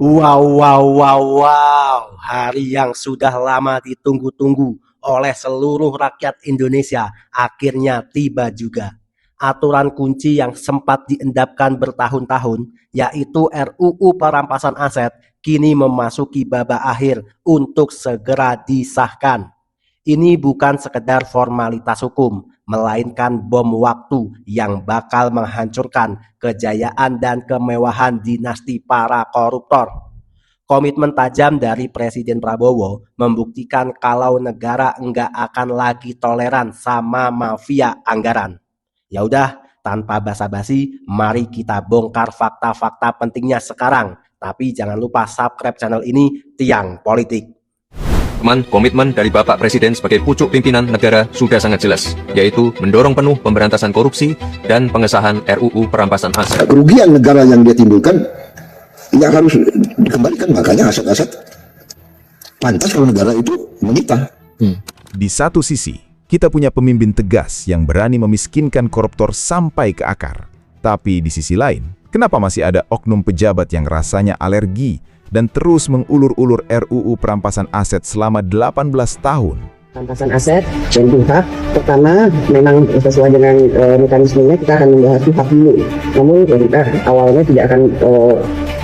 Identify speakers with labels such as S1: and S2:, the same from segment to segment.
S1: Wow, wow, wow, wow. Hari yang sudah lama ditunggu-tunggu oleh seluruh rakyat Indonesia akhirnya tiba juga. Aturan kunci yang sempat diendapkan bertahun-tahun, yaitu RUU Perampasan Aset, kini memasuki babak akhir untuk segera disahkan. Ini bukan sekedar formalitas hukum, melainkan bom waktu yang bakal menghancurkan kejayaan dan kemewahan dinasti para koruptor. Komitmen tajam dari Presiden Prabowo membuktikan kalau negara enggak akan lagi toleran sama mafia anggaran. Ya udah, tanpa basa-basi, mari kita bongkar fakta-fakta pentingnya sekarang. Tapi jangan lupa subscribe channel ini, Tiang Politik.
S2: Komitmen dari Bapak Presiden sebagai pucuk pimpinan negara sudah sangat jelas, yaitu mendorong penuh pemberantasan korupsi dan pengesahan RUU Perampasan Aset.
S3: Kerugian negara yang dia timbulkan yang harus dikembalikan, makanya aset-aset pantas kalau negara itu menyita.
S4: Di satu sisi, kita punya pemimpin tegas yang berani memiskinkan koruptor sampai ke akar. Tapi di sisi lain, kenapa masih ada oknum pejabat yang rasanya alergi dan terus mengulur-ulur RUU Perampasan Aset selama 18 tahun?
S5: Perampasan aset dan pihak pertama memang sesuai dengan mekanismenya kita akan membahas pihak dulu. Namun kita awalnya tidak akan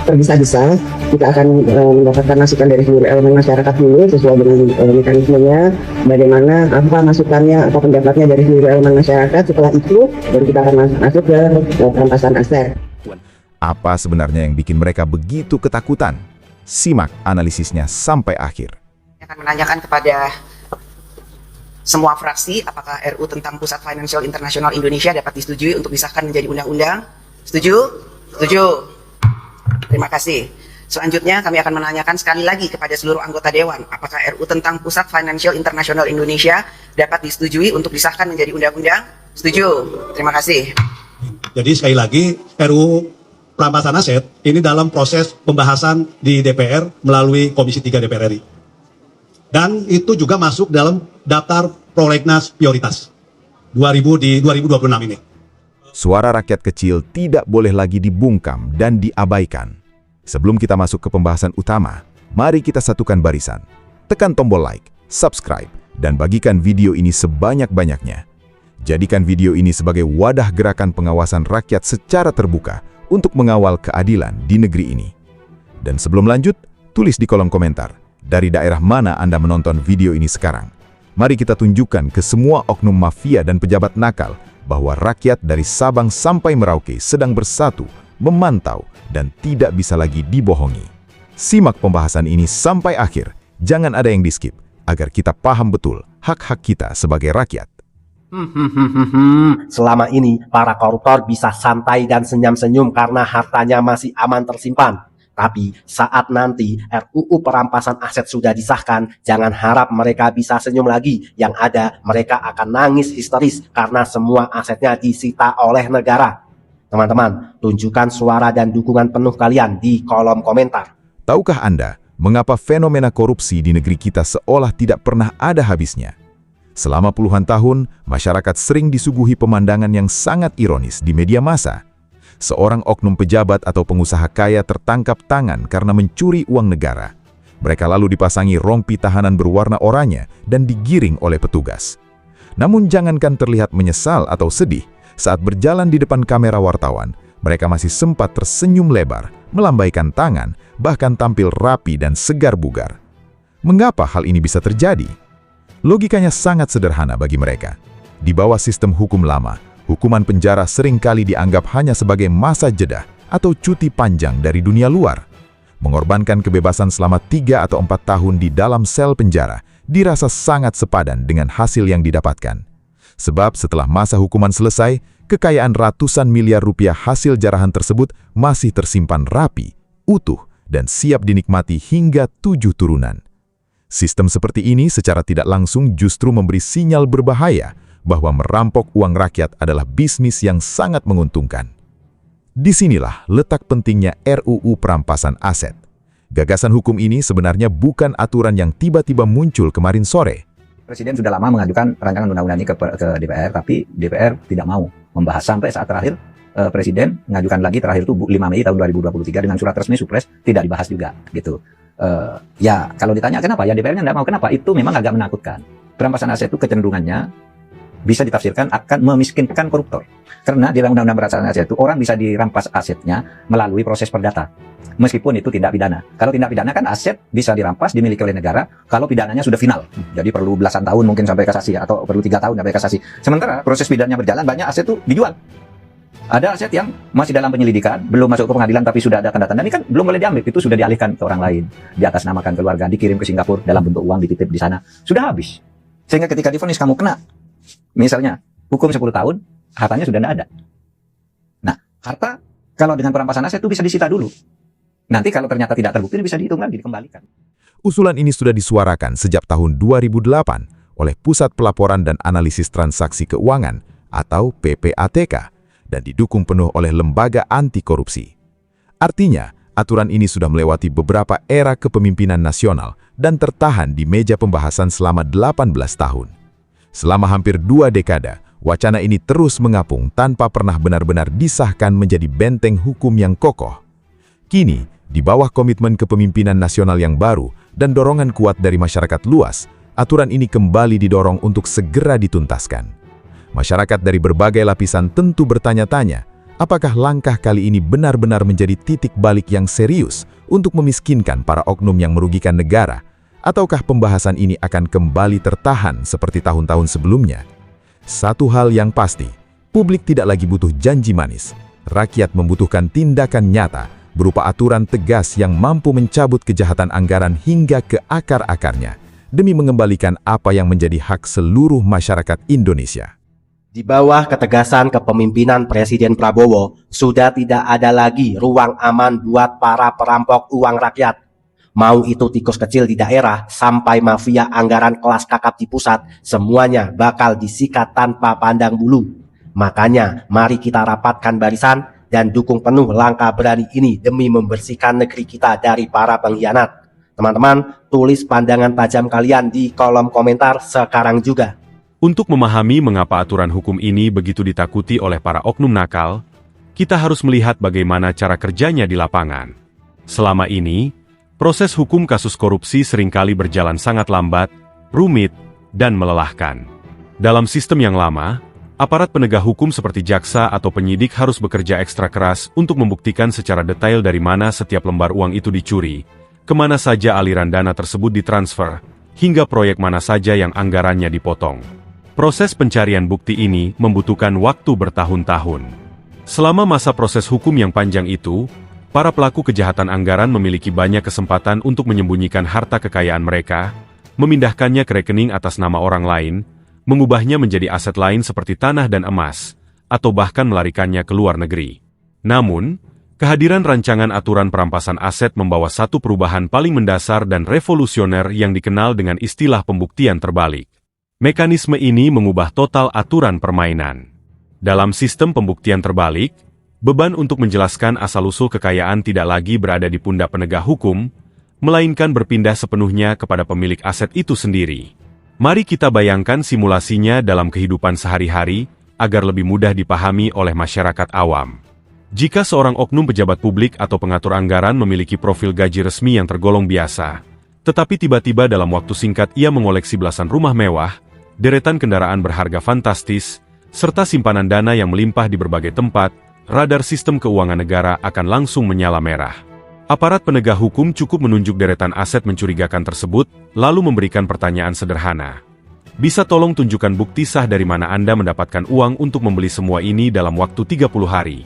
S5: tergesa-gesa, kita akan mendapatkan masukan dari seluruh elemen masyarakat dulu sesuai dengan mekanismenya, bagaimana apa masukannya, apa pendapatnya dari seluruh elemen masyarakat. Setelah itu baru kita akan masuk ke perampasan aset.
S4: Apa sebenarnya yang bikin mereka begitu ketakutan? Simak analisisnya sampai akhir.
S6: Akan menanyakan kepada semua fraksi apakah RU tentang Pusat Financial International Indonesia dapat disetujui untuk disahkan menjadi undang-undang. Setuju? Setuju. Terima kasih. Selanjutnya kami akan menanyakan sekali lagi kepada seluruh anggota Dewan apakah RU tentang Pusat Financial International Indonesia dapat disetujui untuk disahkan menjadi undang-undang. Setuju. Terima kasih.
S7: Jadi sekali lagi RUU Perampasan Aset ini dalam proses pembahasan di DPR melalui Komisi 3 DPR RI. Dan itu juga masuk dalam daftar prolegnas prioritas 2026 ini.
S4: Suara rakyat kecil tidak boleh lagi dibungkam dan diabaikan. Sebelum kita masuk ke pembahasan utama, mari kita satukan barisan. Tekan tombol like, subscribe, dan bagikan video ini sebanyak-banyaknya. Jadikan video ini sebagai wadah gerakan pengawasan rakyat secara terbuka untuk mengawal keadilan di negeri ini. Dan sebelum lanjut, tulis di kolom komentar, dari daerah mana Anda menonton video ini sekarang. Mari kita tunjukkan ke semua oknum mafia dan pejabat nakal bahwa rakyat dari Sabang sampai Merauke sedang bersatu, memantau, dan tidak bisa lagi dibohongi. Simak pembahasan ini sampai akhir, jangan ada yang di-skip, agar kita paham betul hak-hak kita sebagai rakyat.
S1: Selama ini para koruptor bisa santai dan senyum-senyum karena hartanya masih aman tersimpan. Tapi saat nanti RUU Perampasan Aset sudah disahkan, jangan harap mereka bisa senyum lagi. Yang ada mereka akan nangis histeris karena semua asetnya disita oleh negara. Teman-teman, tunjukkan suara dan dukungan penuh kalian di kolom komentar.
S4: Tahukah Anda mengapa fenomena korupsi di negeri kita seolah tidak pernah ada habisnya? Selama puluhan tahun, masyarakat sering disuguhi pemandangan yang sangat ironis di media massa. Seorang oknum pejabat atau pengusaha kaya tertangkap tangan karena mencuri uang negara. Mereka lalu dipasangi rompi tahanan berwarna oranye dan digiring oleh petugas. Namun jangankan terlihat menyesal atau sedih, saat berjalan di depan kamera wartawan, mereka masih sempat tersenyum lebar, melambaikan tangan, bahkan tampil rapi dan segar bugar. Mengapa hal ini bisa terjadi? Logikanya sangat sederhana bagi mereka. Di bawah sistem hukum lama, hukuman penjara seringkali dianggap hanya sebagai masa jeda atau cuti panjang dari dunia luar. Mengorbankan kebebasan selama 3 atau 4 tahun di dalam sel penjara dirasa sangat sepadan dengan hasil yang didapatkan. Sebab setelah masa hukuman selesai, kekayaan ratusan miliar rupiah hasil jarahan tersebut masih tersimpan rapi, utuh, dan siap dinikmati hingga 7 turunan. Sistem seperti ini secara tidak langsung justru memberi sinyal berbahaya bahwa merampok uang rakyat adalah bisnis yang sangat menguntungkan. Disinilah letak pentingnya RUU Perampasan Aset. Gagasan hukum ini sebenarnya bukan aturan yang tiba-tiba muncul kemarin sore.
S8: Presiden sudah lama mengajukan rancangan undang-undang ini ke DPR, tapi DPR tidak mau membahas sampai saat terakhir Presiden mengajukan lagi terakhir itu 5 Mei tahun 2023 dengan surat resmi Supres, tidak dibahas juga gitu. Ya kalau ditanya kenapa, ya DPR-nya nggak mau. Kenapa? Itu memang agak menakutkan. Perampasan aset itu kecenderungannya bisa ditafsirkan akan memiskinkan koruptor. Karena di dalam undang-undang perampasan aset itu orang bisa dirampas asetnya melalui proses perdata. Meskipun itu tindak pidana. Kalau tindak pidana kan aset bisa dirampas, dimiliki oleh negara, kalau pidananya sudah final. Jadi perlu belasan tahun mungkin sampai kasasi, atau perlu 3 tahun sampai kasasi. Sementara proses pidananya berjalan, banyak aset itu dijual. Ada aset yang masih dalam penyelidikan, belum masuk ke pengadilan tapi sudah ada tanda-tanda, ini kan belum boleh diambil, itu sudah dialihkan ke orang lain, diatasnamakan keluarga, dikirim ke Singapura dalam bentuk uang, dititip di sana, sudah habis. Sehingga ketika divonis kamu kena, misalnya hukum 10 tahun, hartanya sudah tidak ada. Nah, harta kalau dengan perampasan aset itu bisa disita dulu. Nanti kalau ternyata tidak terbukti bisa dihitung lagi, dikembalikan.
S4: Usulan ini sudah disuarakan sejak tahun 2008 oleh Pusat Pelaporan dan Analisis Transaksi Keuangan atau PPATK dan didukung penuh oleh lembaga anti korupsi. Artinya, aturan ini sudah melewati beberapa era kepemimpinan nasional dan tertahan di meja pembahasan selama 18 tahun. Selama hampir 2 dekade, wacana ini terus mengapung tanpa pernah benar-benar disahkan menjadi benteng hukum yang kokoh. Kini, di bawah komitmen kepemimpinan nasional yang baru dan dorongan kuat dari masyarakat luas, aturan ini kembali didorong untuk segera dituntaskan. Masyarakat dari berbagai lapisan tentu bertanya-tanya, apakah langkah kali ini benar-benar menjadi titik balik yang serius untuk memiskinkan para oknum yang merugikan negara, ataukah pembahasan ini akan kembali tertahan seperti tahun-tahun sebelumnya? Satu hal yang pasti, publik tidak lagi butuh janji manis. Rakyat membutuhkan tindakan nyata berupa aturan tegas yang mampu mencabut kejahatan anggaran hingga ke akar-akarnya demi mengembalikan apa yang menjadi hak seluruh masyarakat Indonesia.
S1: Di bawah ketegasan kepemimpinan Presiden Prabowo, sudah tidak ada lagi ruang aman buat para perampok uang rakyat. Mau itu tikus kecil di daerah, sampai mafia anggaran kelas kakap di pusat, semuanya bakal disikat tanpa pandang bulu. Makanya, mari kita rapatkan barisan dan dukung penuh langkah berani ini demi membersihkan negeri kita dari para pengkhianat. Teman-teman, tulis pandangan tajam kalian di kolom komentar sekarang juga.
S9: Untuk memahami mengapa aturan hukum ini begitu ditakuti oleh para oknum nakal, kita harus melihat bagaimana cara kerjanya di lapangan. Selama ini, proses hukum kasus korupsi seringkali berjalan sangat lambat, rumit, dan melelahkan. Dalam sistem yang lama, aparat penegak hukum seperti jaksa atau penyidik harus bekerja ekstra keras untuk membuktikan secara detail dari mana setiap lembar uang itu dicuri, kemana saja aliran dana tersebut ditransfer, hingga proyek mana saja yang anggarannya dipotong. Proses pencarian bukti ini membutuhkan waktu bertahun-tahun. Selama masa proses hukum yang panjang itu, para pelaku kejahatan anggaran memiliki banyak kesempatan untuk menyembunyikan harta kekayaan mereka, memindahkannya ke rekening atas nama orang lain, mengubahnya menjadi aset lain seperti tanah dan emas, atau bahkan melarikannya ke luar negeri. Namun, kehadiran rancangan aturan perampasan aset membawa satu perubahan paling mendasar dan revolusioner yang dikenal dengan istilah pembuktian terbalik. Mekanisme ini mengubah total aturan permainan. Dalam sistem pembuktian terbalik, beban untuk menjelaskan asal-usul kekayaan tidak lagi berada di pundak penegak hukum, melainkan berpindah sepenuhnya kepada pemilik aset itu sendiri. Mari kita bayangkan simulasinya dalam kehidupan sehari-hari, agar lebih mudah dipahami oleh masyarakat awam. Jika seorang oknum pejabat publik atau pengatur anggaran memiliki profil gaji resmi yang tergolong biasa, tetapi tiba-tiba dalam waktu singkat ia mengoleksi belasan rumah mewah, deretan kendaraan berharga fantastis, serta simpanan dana yang melimpah di berbagai tempat, radar sistem keuangan negara akan langsung menyala merah. Aparat penegak hukum cukup menunjuk deretan aset mencurigakan tersebut, lalu memberikan pertanyaan sederhana. Bisa tolong tunjukkan bukti sah dari mana Anda mendapatkan uang untuk membeli semua ini dalam waktu 30 hari.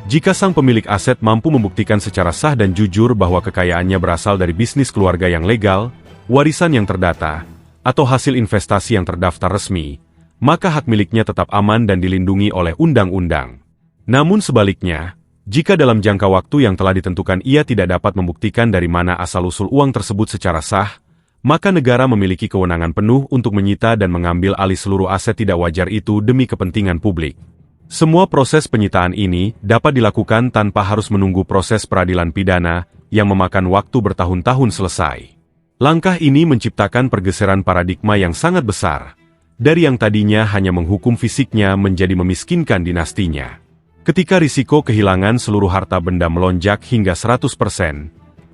S9: Jika sang pemilik aset mampu membuktikan secara sah dan jujur bahwa kekayaannya berasal dari bisnis keluarga yang legal, warisan yang terdata, atau hasil investasi yang terdaftar resmi, maka hak miliknya tetap aman dan dilindungi oleh undang-undang. Namun sebaliknya, jika dalam jangka waktu yang telah ditentukan ia tidak dapat membuktikan dari mana asal-usul uang tersebut secara sah, maka negara memiliki kewenangan penuh untuk menyita dan mengambil alih seluruh aset tidak wajar itu demi kepentingan publik. Semua proses penyitaan ini dapat dilakukan tanpa harus menunggu proses peradilan pidana yang memakan waktu bertahun-tahun selesai. Langkah ini menciptakan pergeseran paradigma yang sangat besar, dari yang tadinya hanya menghukum fisiknya menjadi memiskinkan dinastinya. Ketika risiko kehilangan seluruh harta benda melonjak hingga 100%,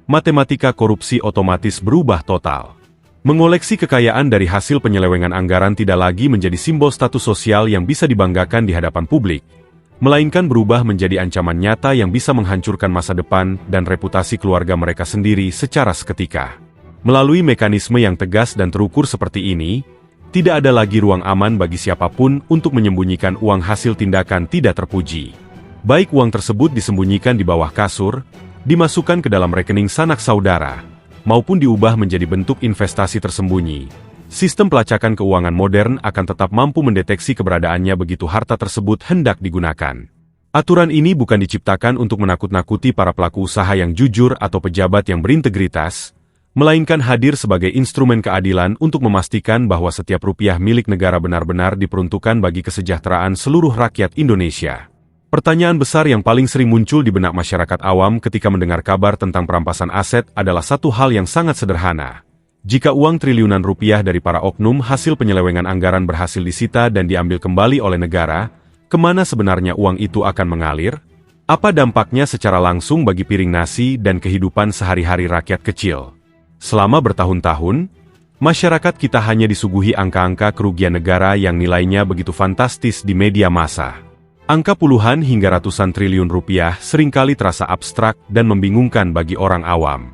S9: matematika korupsi otomatis berubah total. Mengoleksi kekayaan dari hasil penyelewengan anggaran tidak lagi menjadi simbol status sosial yang bisa dibanggakan di hadapan publik, melainkan berubah menjadi ancaman nyata yang bisa menghancurkan masa depan dan reputasi keluarga mereka sendiri secara seketika. Melalui mekanisme yang tegas dan terukur seperti ini, tidak ada lagi ruang aman bagi siapapun untuk menyembunyikan uang hasil tindakan tidak terpuji. Baik uang tersebut disembunyikan di bawah kasur, dimasukkan ke dalam rekening sanak saudara, maupun diubah menjadi bentuk investasi tersembunyi. Sistem pelacakan keuangan modern akan tetap mampu mendeteksi keberadaannya begitu harta tersebut hendak digunakan. Aturan ini bukan diciptakan untuk menakut-nakuti para pelaku usaha yang jujur atau pejabat yang berintegritas, melainkan hadir sebagai instrumen keadilan untuk memastikan bahwa setiap rupiah milik negara benar-benar diperuntukkan bagi kesejahteraan seluruh rakyat Indonesia. Pertanyaan besar yang paling sering muncul di benak masyarakat awam ketika mendengar kabar tentang perampasan aset adalah satu hal yang sangat sederhana. Jika uang triliunan rupiah dari para oknum hasil penyelewengan anggaran berhasil disita dan diambil kembali oleh negara, kemana sebenarnya uang itu akan mengalir? Apa dampaknya secara langsung bagi piring nasi dan kehidupan sehari-hari rakyat kecil? Selama bertahun-tahun, masyarakat kita hanya disuguhi angka-angka kerugian negara yang nilainya begitu fantastis di media massa. Angka puluhan hingga ratusan triliun rupiah seringkali terasa abstrak dan membingungkan bagi orang awam.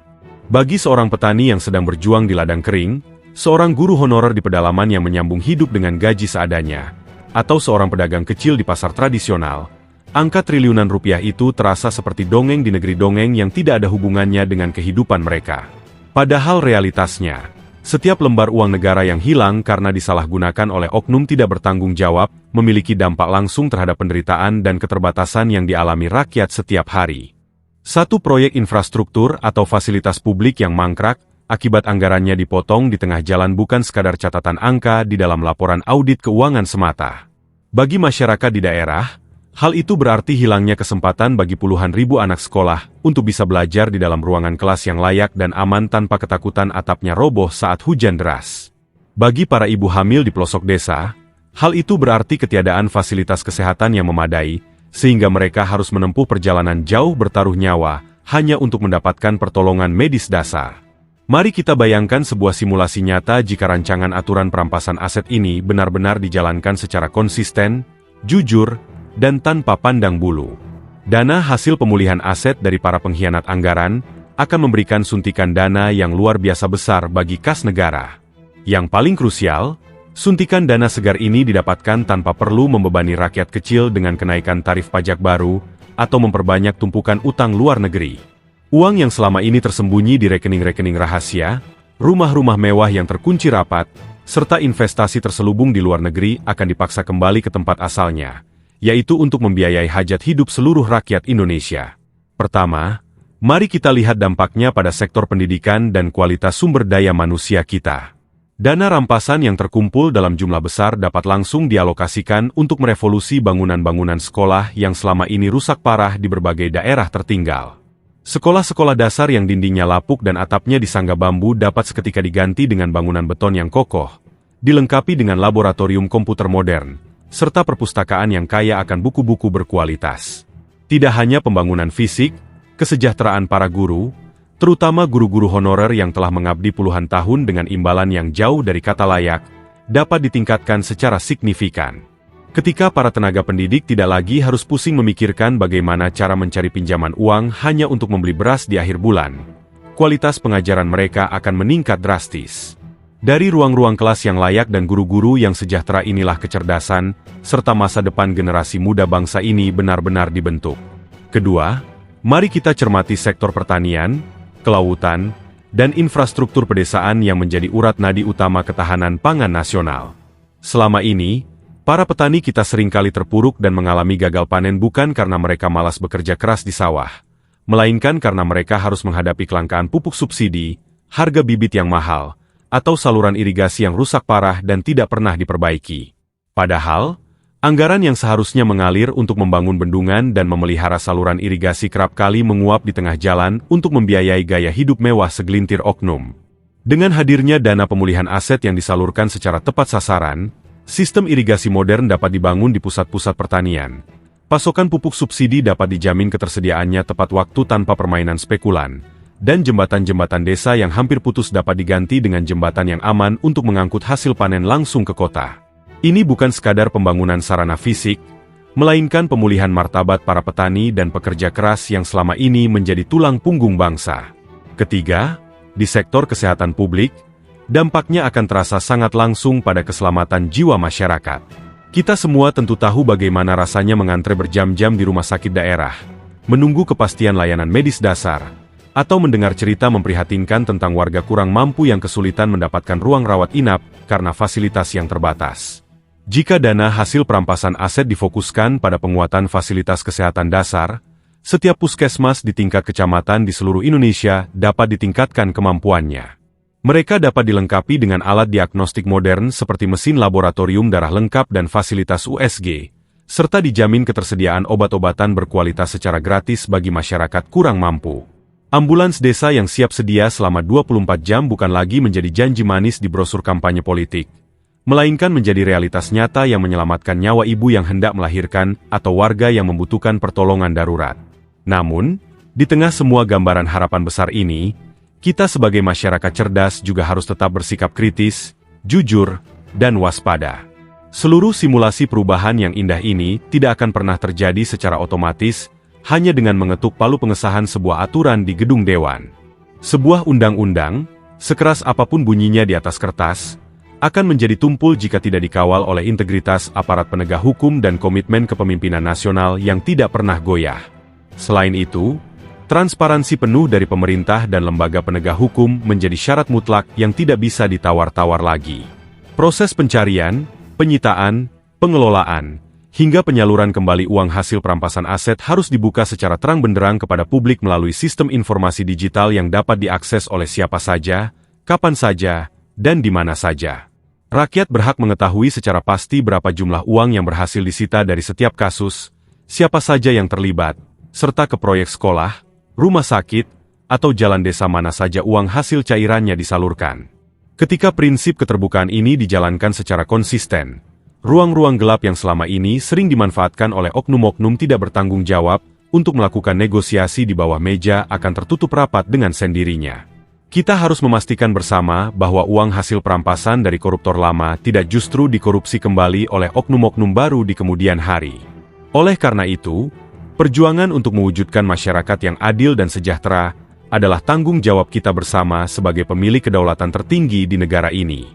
S9: Bagi seorang petani yang sedang berjuang di ladang kering, seorang guru honorer di pedalaman yang menyambung hidup dengan gaji seadanya, atau seorang pedagang kecil di pasar tradisional, angka triliunan rupiah itu terasa seperti dongeng di negeri dongeng yang tidak ada hubungannya dengan kehidupan mereka. Padahal realitasnya, setiap lembar uang negara yang hilang karena disalahgunakan oleh oknum tidak bertanggung jawab, memiliki dampak langsung terhadap penderitaan dan keterbatasan yang dialami rakyat setiap hari. Satu proyek infrastruktur atau fasilitas publik yang mangkrak, akibat anggarannya dipotong di tengah jalan bukan sekadar catatan angka di dalam laporan audit keuangan semata. Bagi masyarakat di daerah, hal itu berarti hilangnya kesempatan bagi puluhan ribu anak sekolah untuk bisa belajar di dalam ruangan kelas yang layak dan aman tanpa ketakutan atapnya roboh saat hujan deras. Bagi para ibu hamil di pelosok desa, hal itu berarti ketiadaan fasilitas kesehatan yang memadai, sehingga mereka harus menempuh perjalanan jauh bertaruh nyawa hanya untuk mendapatkan pertolongan medis dasar. Mari kita bayangkan sebuah simulasi nyata jika rancangan aturan perampasan aset ini benar-benar dijalankan secara konsisten, jujur, dan tanpa pandang bulu. Dana hasil pemulihan aset dari para pengkhianat anggaran akan memberikan suntikan dana yang luar biasa besar bagi kas negara. Yang paling krusial, suntikan dana segar ini didapatkan tanpa perlu membebani rakyat kecil dengan kenaikan tarif pajak baru atau memperbanyak tumpukan utang luar negeri. Uang yang selama ini tersembunyi di rekening-rekening rahasia, rumah-rumah mewah yang terkunci rapat, serta investasi terselubung di luar negeri akan dipaksa kembali ke tempat asalnya, yaitu untuk membiayai hajat hidup seluruh rakyat Indonesia. Pertama, mari kita lihat dampaknya pada sektor pendidikan dan kualitas sumber daya manusia kita. Dana rampasan yang terkumpul dalam jumlah besar dapat langsung dialokasikan untuk merevolusi bangunan-bangunan sekolah yang selama ini rusak parah di berbagai daerah tertinggal. Sekolah-sekolah dasar yang dindingnya lapuk dan atapnya disangga bambu dapat seketika diganti dengan bangunan beton yang kokoh, dilengkapi dengan laboratorium komputer modern, serta perpustakaan yang kaya akan buku-buku berkualitas. Tidak hanya pembangunan fisik, kesejahteraan para guru, terutama guru-guru honorer yang telah mengabdi puluhan tahun dengan imbalan yang jauh dari kata layak, dapat ditingkatkan secara signifikan. Ketika para tenaga pendidik tidak lagi harus pusing memikirkan bagaimana cara mencari pinjaman uang hanya untuk membeli beras di akhir bulan, kualitas pengajaran mereka akan meningkat drastis. Dari ruang-ruang kelas yang layak dan guru-guru yang sejahtera inilah kecerdasan, serta masa depan generasi muda bangsa ini benar-benar dibentuk. Kedua, mari kita cermati sektor pertanian, kelautan, dan infrastruktur pedesaan yang menjadi urat nadi utama ketahanan pangan nasional. Selama ini, para petani kita seringkali terpuruk dan mengalami gagal panen bukan karena mereka malas bekerja keras di sawah, melainkan karena mereka harus menghadapi kelangkaan pupuk subsidi, harga bibit yang mahal, atau saluran irigasi yang rusak parah dan tidak pernah diperbaiki. Padahal, anggaran yang seharusnya mengalir untuk membangun bendungan dan memelihara saluran irigasi kerap kali menguap di tengah jalan untuk membiayai gaya hidup mewah segelintir oknum. Dengan hadirnya dana pemulihan aset yang disalurkan secara tepat sasaran, sistem irigasi modern dapat dibangun di pusat-pusat pertanian, Pasokan pupuk subsidi dapat dijamin ketersediaannya tepat waktu tanpa permainan spekulan, dan jembatan-jembatan desa yang hampir putus dapat diganti dengan jembatan yang aman untuk mengangkut hasil panen langsung ke kota. Ini bukan sekadar pembangunan sarana fisik, melainkan pemulihan martabat para petani dan pekerja keras yang selama ini menjadi tulang punggung bangsa. Ketiga, di sektor kesehatan publik, dampaknya akan terasa sangat langsung pada keselamatan jiwa masyarakat. Kita semua tentu tahu bagaimana rasanya mengantre berjam-jam di rumah sakit daerah, menunggu kepastian layanan medis dasar, atau mendengar cerita memprihatinkan tentang warga kurang mampu yang kesulitan mendapatkan ruang rawat inap karena fasilitas yang terbatas. Jika dana hasil perampasan aset difokuskan pada penguatan fasilitas kesehatan dasar, setiap puskesmas di tingkat kecamatan di seluruh Indonesia dapat ditingkatkan kemampuannya. Mereka dapat dilengkapi dengan alat diagnostik modern seperti mesin laboratorium darah lengkap dan fasilitas USG, serta dijamin ketersediaan obat-obatan berkualitas secara gratis bagi masyarakat kurang mampu. Ambulans desa yang siap sedia selama 24 jam bukan lagi menjadi janji manis di brosur kampanye politik, melainkan menjadi realitas nyata yang menyelamatkan nyawa ibu yang hendak melahirkan atau warga yang membutuhkan pertolongan darurat. Namun, di tengah semua gambaran harapan besar ini, kita sebagai masyarakat cerdas juga harus tetap bersikap kritis, jujur, dan waspada. Seluruh simulasi perubahan yang indah ini tidak akan pernah terjadi secara otomatis, hanya dengan mengetuk palu pengesahan sebuah aturan di gedung dewan. Sebuah undang-undang, sekeras apapun bunyinya di atas kertas, akan menjadi tumpul jika tidak dikawal oleh integritas aparat penegak hukum dan komitmen kepemimpinan nasional yang tidak pernah goyah. Selain itu, transparansi penuh dari pemerintah dan lembaga penegak hukum menjadi syarat mutlak yang tidak bisa ditawar-tawar lagi. Proses pencarian, penyitaan, pengelolaan, hingga penyaluran kembali uang hasil perampasan aset harus dibuka secara terang benderang kepada publik melalui sistem informasi digital yang dapat diakses oleh siapa saja, kapan saja, dan di mana saja. Rakyat berhak mengetahui secara pasti berapa jumlah uang yang berhasil disita dari setiap kasus, siapa saja yang terlibat, serta ke proyek sekolah, rumah sakit, atau jalan desa mana saja uang hasil cairannya disalurkan. Ketika prinsip keterbukaan ini dijalankan secara konsisten, ruang-ruang gelap yang selama ini sering dimanfaatkan oleh oknum-oknum tidak bertanggung jawab untuk melakukan negosiasi di bawah meja akan tertutup rapat dengan sendirinya. Kita harus memastikan bersama bahwa uang hasil perampasan dari koruptor lama tidak justru dikorupsi kembali oleh oknum-oknum baru di kemudian hari. Oleh karena itu, perjuangan untuk mewujudkan masyarakat yang adil dan sejahtera adalah tanggung jawab kita bersama sebagai pemilik kedaulatan tertinggi di negara ini.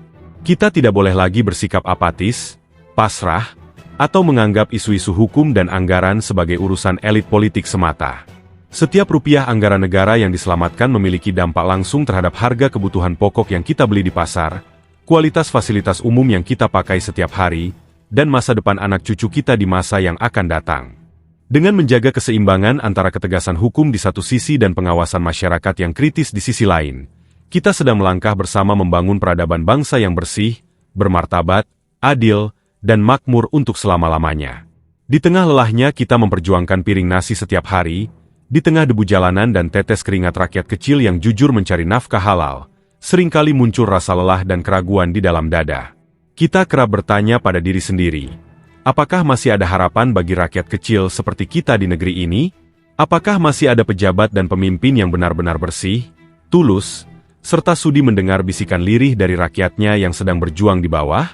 S9: Kita tidak boleh lagi bersikap apatis, pasrah, atau menganggap isu-isu hukum dan anggaran sebagai urusan elit politik semata. Setiap rupiah anggaran negara yang diselamatkan memiliki dampak langsung terhadap harga kebutuhan pokok yang kita beli di pasar, kualitas fasilitas umum yang kita pakai setiap hari, dan masa depan anak cucu kita di masa yang akan datang. Dengan menjaga keseimbangan antara ketegasan hukum di satu sisi dan pengawasan masyarakat yang kritis di sisi lain, kita sedang melangkah bersama membangun peradaban bangsa yang bersih, bermartabat, adil, dan makmur untuk selama-lamanya. Di tengah lelahnya kita memperjuangkan piring nasi setiap hari, di tengah debu jalanan dan tetes keringat rakyat kecil yang jujur mencari nafkah halal, seringkali muncul rasa lelah dan keraguan di dalam dada. Kita kerap bertanya pada diri sendiri, apakah masih ada harapan bagi rakyat kecil seperti kita di negeri ini? Apakah masih ada pejabat dan pemimpin yang benar-benar bersih, tulus, serta sudi mendengar bisikan lirih dari rakyatnya yang sedang berjuang di bawah?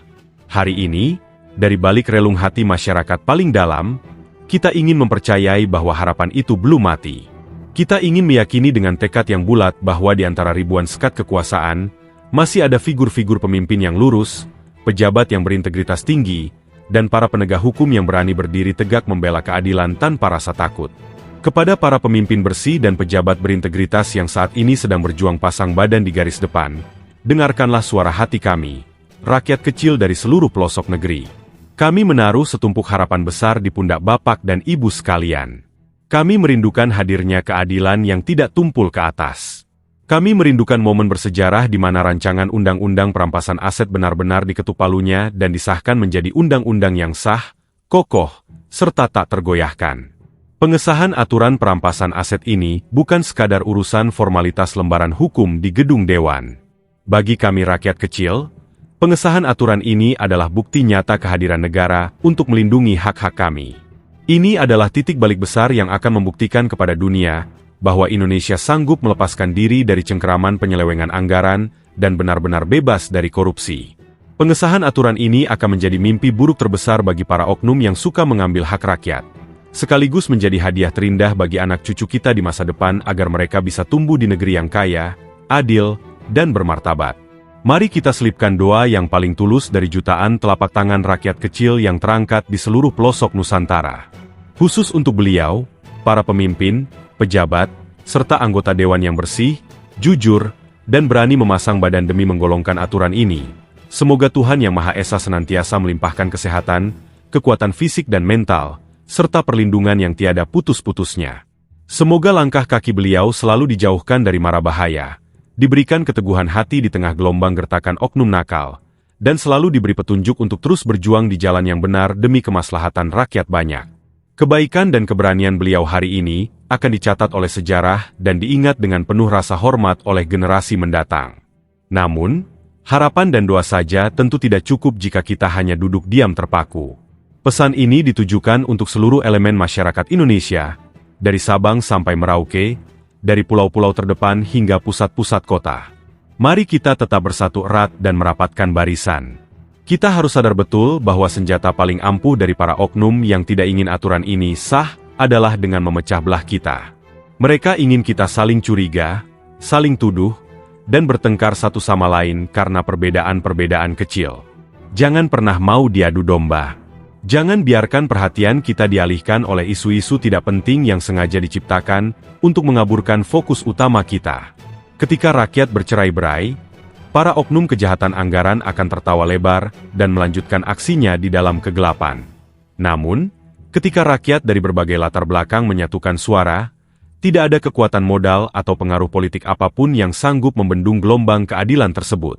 S9: Hari ini, dari balik relung hati masyarakat paling dalam, kita ingin mempercayai bahwa harapan itu belum mati. Kita ingin meyakini dengan tekad yang bulat bahwa di antara ribuan sekat kekuasaan, masih ada figur-figur pemimpin yang lurus, pejabat yang berintegritas tinggi, dan para penegak hukum yang berani berdiri tegak membela keadilan tanpa rasa takut. Kepada para pemimpin bersih dan pejabat berintegritas yang saat ini sedang berjuang pasang badan di garis depan, dengarkanlah suara hati kami, rakyat kecil dari seluruh pelosok negeri. Kami menaruh setumpuk harapan besar di pundak Bapak dan Ibu sekalian. Kami merindukan hadirnya keadilan yang tidak tumpul ke atas. Kami merindukan momen bersejarah di mana rancangan undang-undang perampasan aset benar-benar diketuk palunya dan disahkan menjadi undang-undang yang sah, kokoh, serta tak tergoyahkan. Pengesahan aturan perampasan aset ini bukan sekadar urusan formalitas lembaran hukum di gedung dewan. Bagi kami rakyat kecil, pengesahan aturan ini adalah bukti nyata kehadiran negara untuk melindungi hak-hak kami. Ini adalah titik balik besar yang akan membuktikan kepada dunia bahwa Indonesia sanggup melepaskan diri dari cengkeraman penyelewengan anggaran dan benar-benar bebas dari korupsi. Pengesahan aturan ini akan menjadi mimpi buruk terbesar bagi para oknum yang suka mengambil hak rakyat, sekaligus menjadi hadiah terindah bagi anak cucu kita di masa depan agar mereka bisa tumbuh di negeri yang kaya, adil, dan bermartabat. Mari kita selipkan doa yang paling tulus dari jutaan telapak tangan rakyat kecil yang terangkat di seluruh pelosok Nusantara. Khusus untuk beliau, para pemimpin, pejabat, serta anggota dewan yang bersih, jujur, dan berani memasang badan demi menggolongkan aturan ini. Semoga Tuhan Yang Maha Esa senantiasa melimpahkan kesehatan, kekuatan fisik dan mental, serta perlindungan yang tiada putus-putusnya. Semoga langkah kaki beliau selalu dijauhkan dari mara bahaya, diberikan keteguhan hati di tengah gelombang gertakan oknum nakal, dan selalu diberi petunjuk untuk terus berjuang di jalan yang benar demi kemaslahatan rakyat banyak. Kebaikan dan keberanian beliau hari ini akan dicatat oleh sejarah dan diingat dengan penuh rasa hormat oleh generasi mendatang. Namun, harapan dan doa saja tentu tidak cukup jika kita hanya duduk diam terpaku. Pesan ini ditujukan untuk seluruh elemen masyarakat Indonesia, dari Sabang sampai Merauke, dari pulau-pulau terdepan hingga pusat-pusat kota. Mari kita tetap bersatu erat dan merapatkan barisan. Kita harus sadar betul bahwa senjata paling ampuh dari para oknum yang tidak ingin aturan ini sah adalah dengan memecah belah kita. Mereka ingin kita saling curiga, saling tuduh, dan bertengkar satu sama lain karena perbedaan-perbedaan kecil. Jangan pernah mau diadu domba. Jangan biarkan perhatian kita dialihkan oleh isu-isu tidak penting yang sengaja diciptakan untuk mengaburkan fokus utama kita. Ketika rakyat bercerai-berai, para oknum kejahatan anggaran akan tertawa lebar dan melanjutkan aksinya di dalam kegelapan. Namun, ketika rakyat dari berbagai latar belakang menyatukan suara, tidak ada kekuatan modal atau pengaruh politik apapun yang sanggup membendung gelombang keadilan tersebut.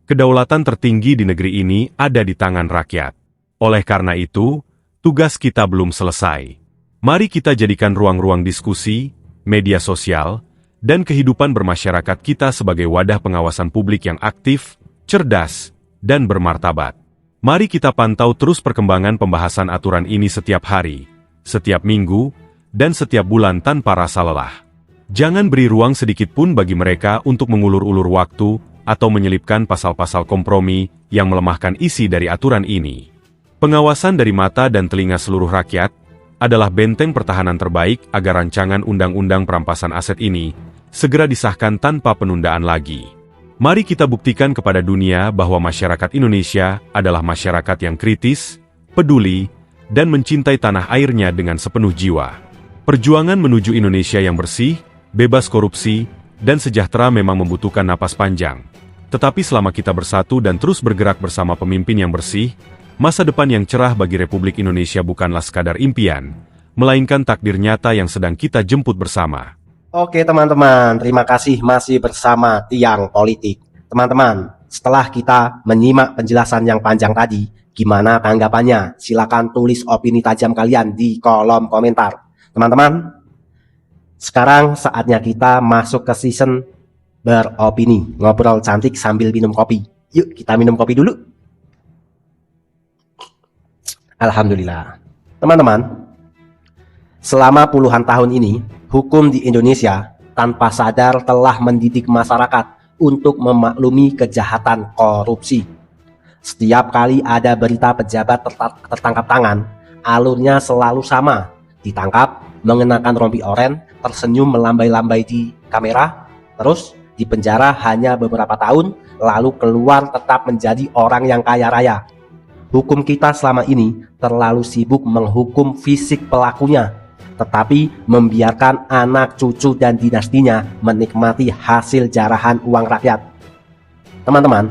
S9: Kedaulatan tertinggi di negeri ini ada di tangan rakyat. Oleh karena itu, tugas kita belum selesai. Mari kita jadikan ruang-ruang diskusi, media sosial, dan kehidupan bermasyarakat kita sebagai wadah pengawasan publik yang aktif, cerdas, dan bermartabat. Mari kita pantau terus perkembangan pembahasan aturan ini setiap hari, setiap minggu, dan setiap bulan tanpa rasa lelah. Jangan beri ruang sedikit pun bagi mereka untuk mengulur-ulur waktu atau menyelipkan pasal-pasal kompromi yang melemahkan isi dari aturan ini. Pengawasan dari mata dan telinga seluruh rakyat adalah benteng pertahanan terbaik agar rancangan undang-undang perampasan aset ini segera disahkan tanpa penundaan lagi. Mari kita buktikan kepada dunia bahwa masyarakat Indonesia adalah masyarakat yang kritis, peduli, dan mencintai tanah airnya dengan sepenuh jiwa. Perjuangan menuju Indonesia yang bersih, bebas korupsi, dan sejahtera memang membutuhkan napas panjang. Tetapi selama kita bersatu dan terus bergerak bersama pemimpin yang bersih, masa depan yang cerah bagi Republik Indonesia bukanlah sekadar impian, melainkan takdir nyata yang sedang kita jemput bersama.
S1: Oke teman-teman, terima kasih masih bersama Tiang Politik. Teman-teman, setelah kita menyimak penjelasan yang panjang tadi, gimana tanggapannya? Silakan tulis opini tajam kalian di kolom komentar. Teman-teman, sekarang saatnya kita masuk ke season beropini, ngobrol cantik sambil minum kopi. Yuk kita minum kopi dulu. Alhamdulillah. Teman-teman, selama puluhan tahun ini, hukum di Indonesia tanpa sadar telah mendidik masyarakat untuk memaklumi kejahatan korupsi. Setiap kali ada berita pejabat tertangkap tangan, alurnya selalu sama. Ditangkap, mengenakan rompi oranye, tersenyum melambai-lambai di kamera, terus dipenjara hanya beberapa tahun, lalu keluar tetap menjadi orang yang kaya raya. Hukum kita selama ini terlalu sibuk menghukum fisik pelakunya, tetapi membiarkan anak cucu dan dinastinya menikmati hasil jarahan uang rakyat. Teman-teman,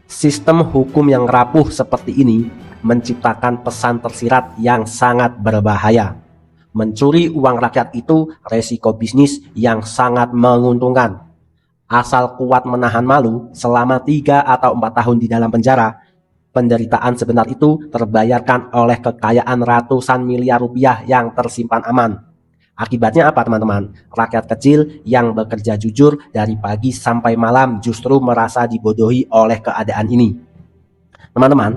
S1: sistem hukum yang rapuh seperti ini menciptakan pesan tersirat yang sangat berbahaya. Mencuri uang rakyat itu resiko bisnis yang sangat menguntungkan. Asal kuat menahan malu selama 3 atau 4 tahun di dalam penjara, penderitaan sebenar itu terbayarkan oleh kekayaan ratusan miliar rupiah yang tersimpan aman. Akibatnya apa teman-teman? Rakyat kecil yang bekerja jujur dari pagi sampai malam justru merasa dibodohi oleh keadaan ini. Teman-teman,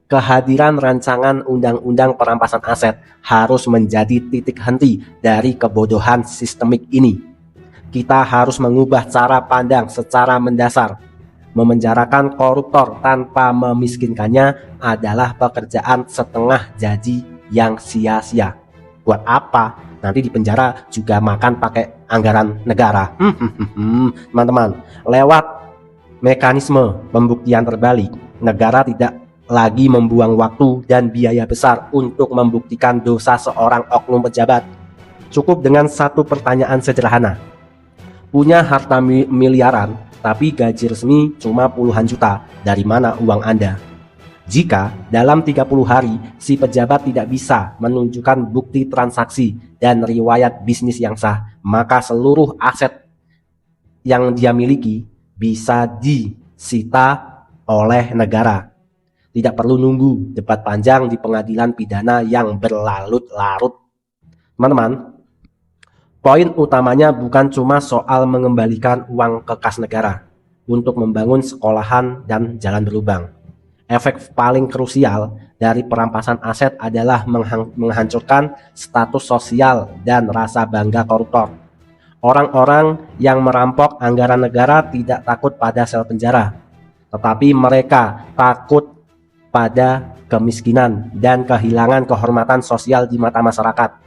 S1: kehadiran rancangan undang-undang perampasan aset harus menjadi titik henti dari kebodohan sistemik ini. Kita harus mengubah cara pandang secara mendasar. Memenjarakan koruptor tanpa memiskinkannya adalah pekerjaan setengah jaji yang sia-sia. Buat apa? Nanti di penjara juga makan pakai anggaran negara. Teman-teman, lewat mekanisme pembuktian terbalik, negara tidak lagi membuang waktu dan biaya besar untuk membuktikan dosa seorang oknum pejabat. Cukup dengan satu pertanyaan sederhana. Punya harta miliaran, tapi gaji resmi cuma puluhan juta. Dari mana uang Anda? Jika dalam 30 hari si pejabat tidak bisa menunjukkan bukti transaksi dan riwayat bisnis yang sah, maka seluruh aset yang dia miliki bisa disita oleh negara. Tidak perlu nunggu debat panjang di pengadilan pidana yang berlarut-larut. Teman-teman, poin utamanya bukan cuma soal mengembalikan uang ke kas negara untuk membangun sekolahan dan jalan berlubang. Efek paling krusial dari perampasan aset adalah menghancurkan status sosial dan rasa bangga koruptor. Orang-orang yang merampok anggaran negara tidak takut pada sel penjara, tetapi mereka takut pada kemiskinan dan kehilangan kehormatan sosial di mata masyarakat.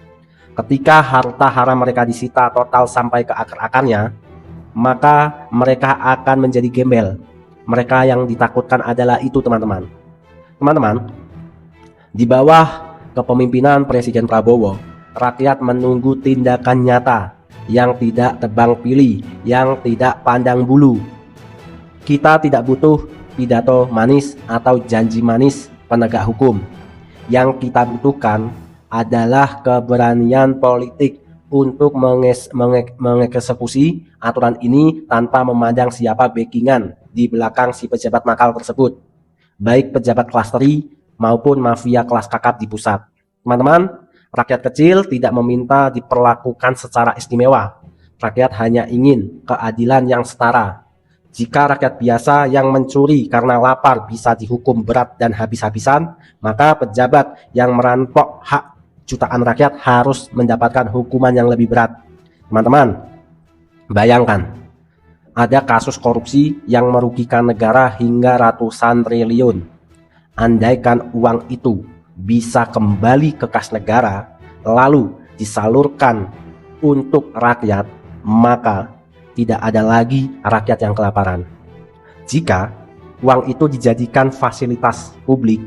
S1: Ketika harta haram mereka disita total sampai ke akar-akarnya, maka mereka akan menjadi gembel. Mereka yang ditakutkan adalah itu, teman-teman. Teman-teman, di bawah kepemimpinan Presiden Prabowo, rakyat menunggu tindakan nyata yang tidak tebang pilih, yang tidak pandang bulu. Kita tidak butuh pidato manis atau janji manis penegak hukum. Yang kita butuhkan adalah keberanian politik untuk mengeksekusi aturan ini tanpa memandang siapa backingan di belakang si pejabat nakal tersebut, baik pejabat kelas teri maupun mafia kelas kakap di pusat. Teman-teman, rakyat kecil tidak meminta diperlakukan secara istimewa. Rakyat hanya ingin keadilan yang setara. Jika rakyat biasa yang mencuri karena lapar bisa dihukum berat dan habis-habisan, maka pejabat yang merampok hak jutaan rakyat harus mendapatkan hukuman yang lebih berat. Teman-teman, bayangkan, ada kasus korupsi yang merugikan negara hingga ratusan triliun. Andaikan uang itu bisa kembali ke kas negara, lalu disalurkan untuk rakyat, maka tidak ada lagi rakyat yang kelaparan. Jika uang itu dijadikan fasilitas publik,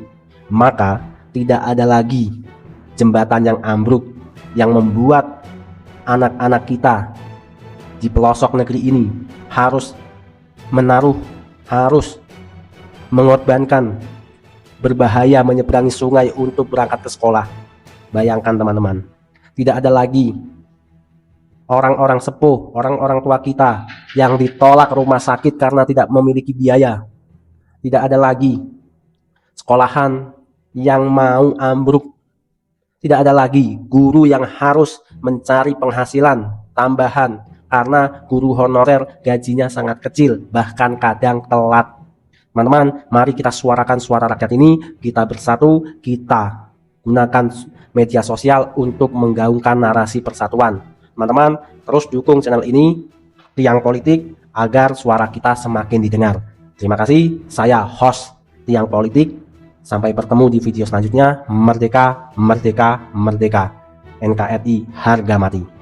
S1: maka tidak ada lagi jembatan yang ambruk yang membuat anak-anak kita di pelosok negeri ini harus mengorbankan, berbahaya menyeberangi sungai untuk berangkat ke sekolah. Bayangkan, teman-teman, tidak ada lagi orang-orang sepuh, orang-orang tua kita yang ditolak rumah sakit karena tidak memiliki biaya. Tidak ada lagi sekolahan yang mau ambruk. Tidak ada lagi guru yang harus mencari penghasilan tambahan karena guru honorer gajinya sangat kecil, bahkan kadang telat. Teman-teman, mari kita suarakan suara rakyat ini. Kita bersatu, kita gunakan media sosial untuk menggaungkan narasi persatuan. Teman-teman, terus dukung channel ini, Tiang Politik, agar suara kita semakin didengar. Terima kasih, saya host Tiang Politik. Sampai bertemu di video selanjutnya. Merdeka, merdeka, merdeka. NKRI harga mati.